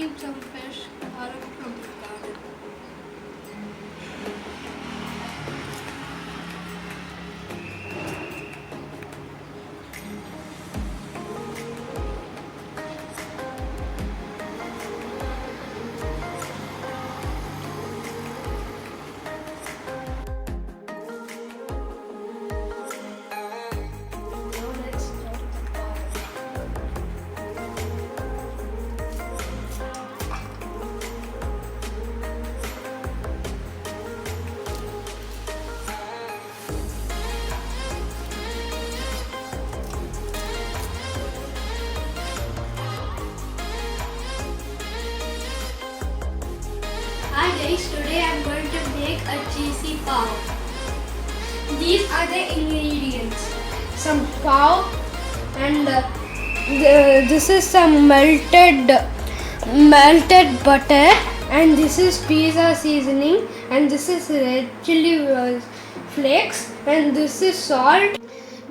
picking some fresh palak from the garden. Hi guys, today I am going to make a cheesy pav. These are the ingredients. Some pav and this is some melted butter, and this is pizza seasoning, and this is red chilli flakes, and this is salt.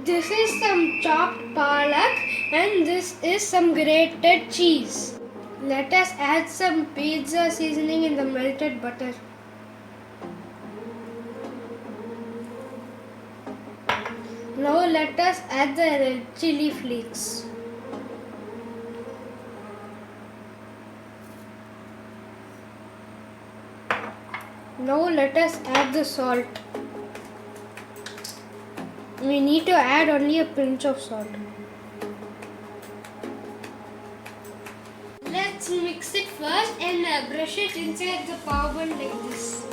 This is some chopped palak, and this is some grated cheese. Let us add some pizza seasoning in the melted butter. Now let us add the red chilli flakes. Now let us add the salt. We need to add only a pinch of salt. Let's mix it first and brush it inside the pav bun like this.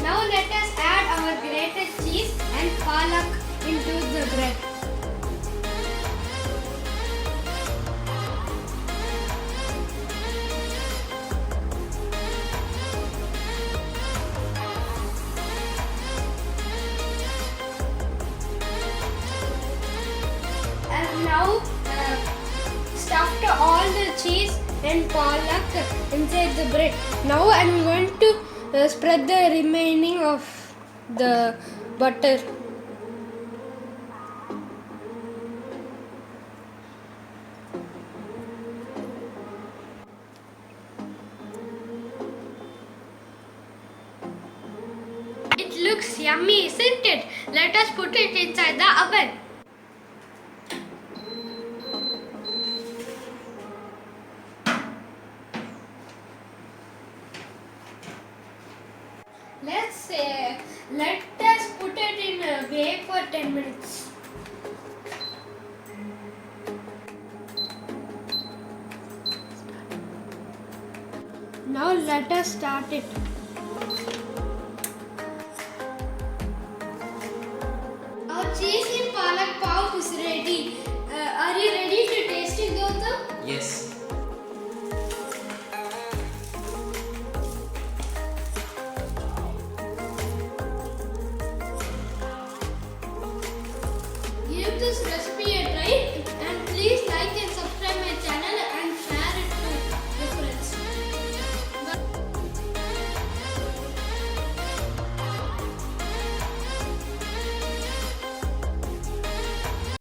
Now let us add our grated cheese and palak into the bread. And now stuffed all the cheese and palak inside the bread. Now I am going to spread the remaining of the butter. It looks yummy, isn't it? Let us put it inside the oven. Let us put it in a bake for 10 minutes. Now let us start it. Our cheesy palak pav is ready.